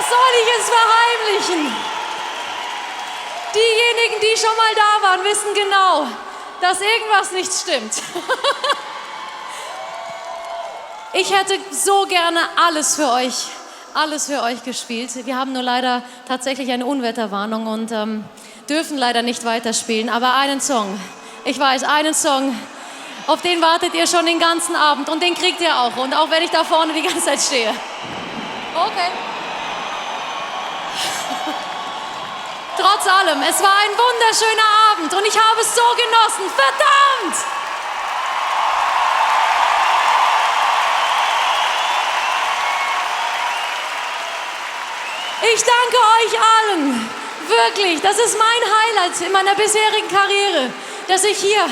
soll ich es verheimlichen? Diejenigen, die schon mal da waren, wissen genau, dass irgendwas nicht stimmt. Ich hätte so gerne alles für euch gespielt. Wir haben nur leider tatsächlich eine Unwetterwarnung und dürfen leider nicht weiterspielen. Aber einen Song, ich weiß, einen Song, auf den wartet ihr schon den ganzen Abend und den kriegt ihr auch. Und auch wenn ich da vorne die ganze Zeit stehe. Okay. Trotz allem, es war ein wunderschöner Abend und ich habe es so genossen. Verdammt! Ich danke euch allen, wirklich. Das ist mein Highlight in meiner bisherigen Karriere, dass ich hier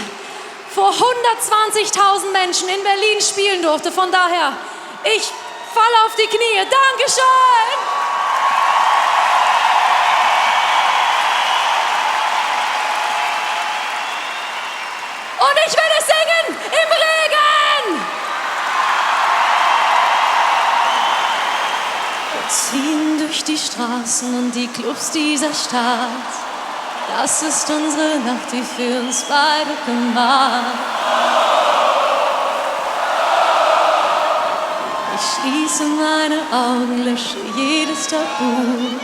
vor 120.000 Menschen in Berlin spielen durfte. Von daher, ich falle auf die Knie. Dankeschön! Und ich werde singen im Regen! Wir ziehen durch die Straßen und die Clubs dieser Stadt. Das ist unsere Nacht, die für uns beide gemacht. Ich schließe meine Augen, lösche jedes Tabu.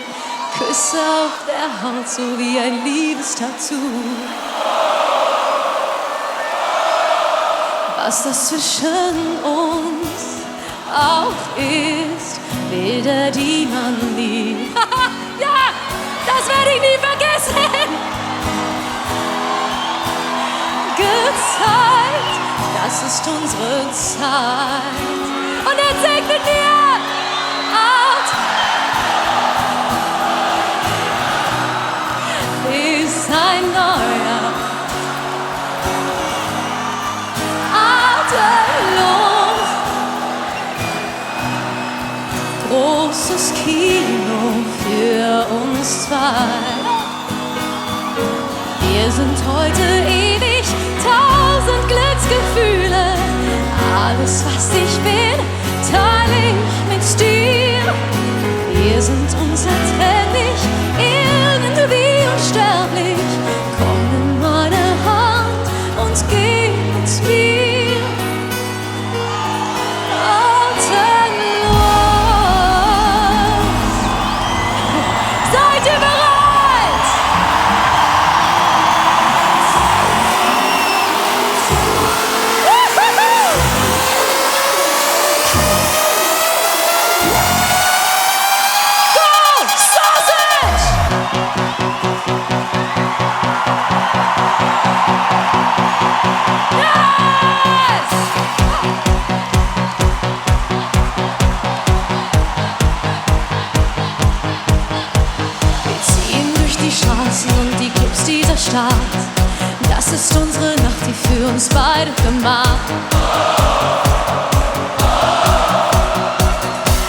Küsse auf der Haut, so wie ein Liebestattoo. Was das zwischen uns auch ist, Bilder, die man liebt. Ja, das werde ich nie vergessen. Gezeigt, das ist unsere Zeit. Und jetzt singt mit mir. Ist ein neuer Atemlos. Großes Kino für uns zwei. Wir sind heute ewig, 1000 Glücksgefühle. Alles, was ich bin, teile ich mit dir. Wir sind unzertrennlich, irgendwie unsterblich. Komm in meine Hand und geh mit mir. Atemlos. Seid ihr bereit? Go, Sausage! Yes! Wir ziehen durch die Straßen und die Clubs dieser Stadt. Das ist unsere Nacht, die für uns beide gemacht.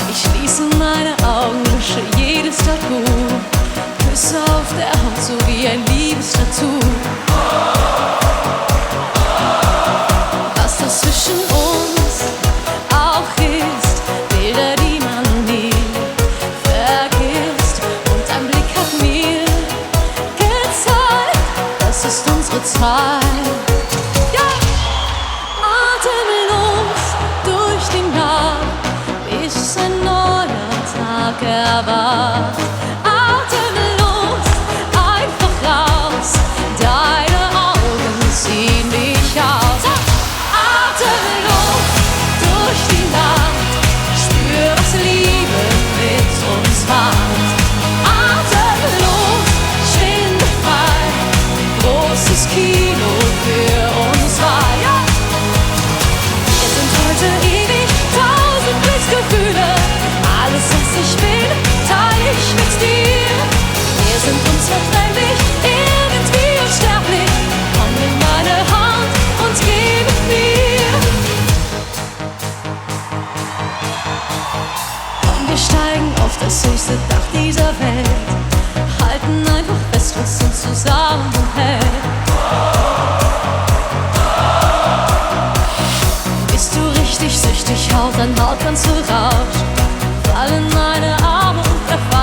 Ich schließe meine Augen, lösche jedes Tabu. Küsse auf der Haut, so wie ein Liebestattoo. Was das zwischen uns auch ist, Bilder, die man nie vergisst. Und ein Blick hat mir gezeigt, das ist unsere Zeit. Ja! Atemlos durch die Nacht, bis ein neuer Tag erwacht. Atemlos, einfach raus, deine Augen ziehen mich aus. Atemlos durch die Nacht, spür, was Liebe mit uns macht. Atemlos, schwindefrei, großes Kino für uns zwei. Ja. Wir sind heute ewig, 1000 Glücksgefühle. Alles, was ich bin, teile ich mit dir. Wir sind unzertrennlich, irgendwie unsterblich. Komm in meine Hand und geh mit mir. Komm, wir steigen auf das höchste Dach dieser Welt. Halten einfach fest, was uns zusammenhält. Bist du richtig süchtig, Haut an Haut, ganz so rauscht. Fall in meine Arme und erfahr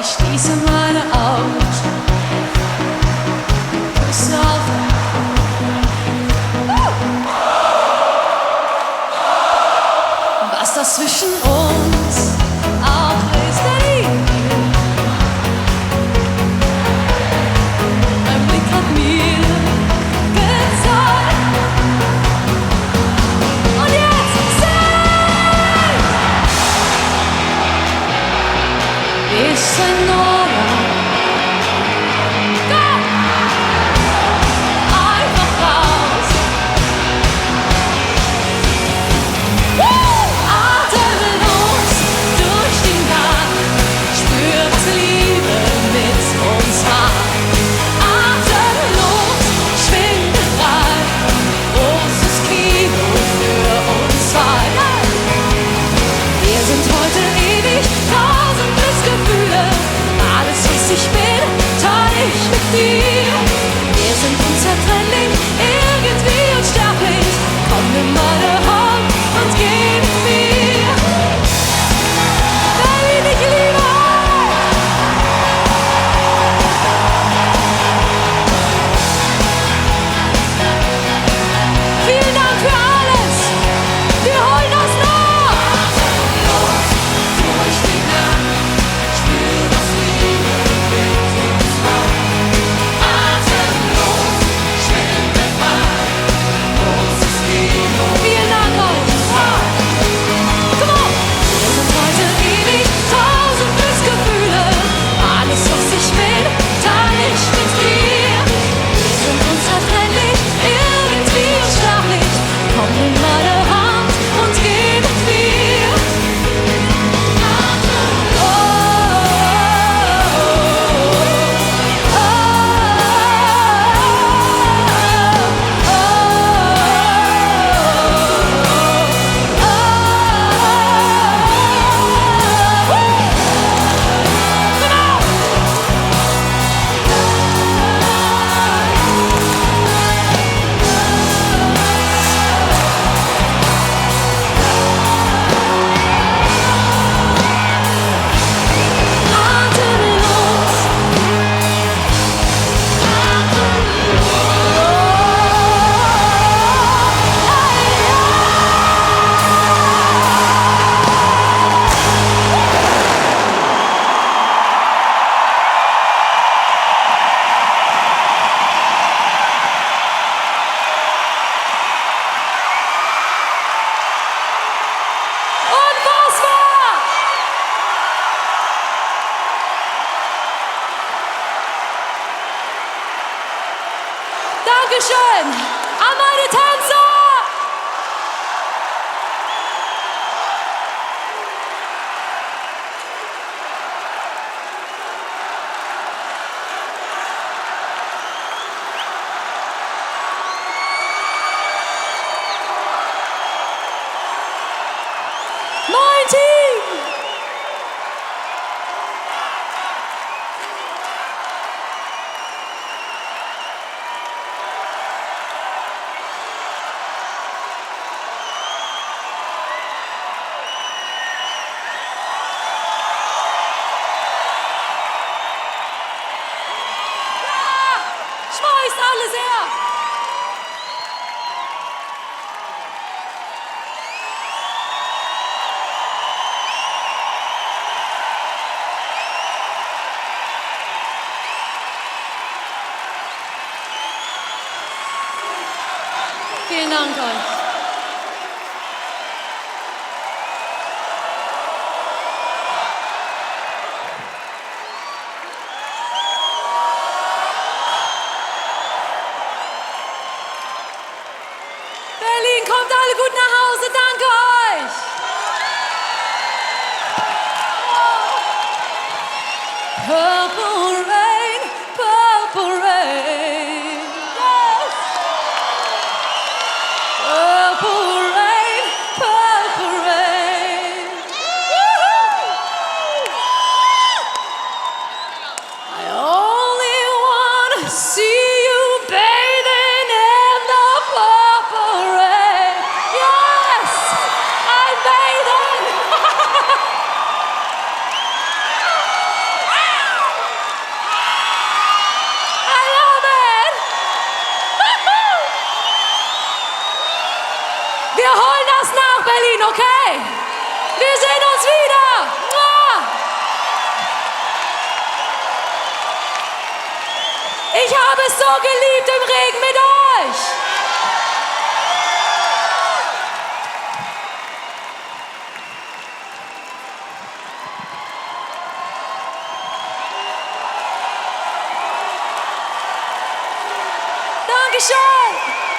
Ich schließe meine Augen, küsse auf. Was das zwischen uns auch ist, ein Blick hat mir gezeigt. Und jetzt sei ist ein neuer Gott. Einfach raus. Atemlos durch den Tag, spür, was Liebe mit uns macht. Atemlos, schwindelfrei, großes Kino für uns zwei. Wir sind heute ewig, tausend Glücksgefühle. Alles, was ich bin, teile ich mit dir. Wir sind unzertrennlich, irgendwie unsterblich. Komm, nimm meine Hand und geh mit mir. Berlin, ich liebe euch. Vielen Dank für alles. Wir holen das nach. Atemlos durch die Nacht, spür, was Liebe mit uns macht. Atemlos, schwindelfrei, großes Kino. Vielen Dank euch. Come on. Wir sind heute ewig, tausend Glücksgefühle. Alles, was ich will, teile ich mit dir. Wir sind unzertrennlich, irgendwie unsterblich. Komm, nimm meine Hand und geh mit mir. Atemlos. Unfassbar! Dankeschön an meine Tänzer! Mein Team! Schmeißt alles her! Vielen Dank euch. Berlin, kommt alle gut nach Hause. Danke euch. Purple rain, purple rain. Yes. Purple rain, purple rain. Woo-hoo. I only wanna see you bathing in the purple rain. Yes, I'm bathing. ihn, okay? Wir sehen uns wieder. Mua! Ich habe es so geliebt im Regen mit euch. Dankeschön.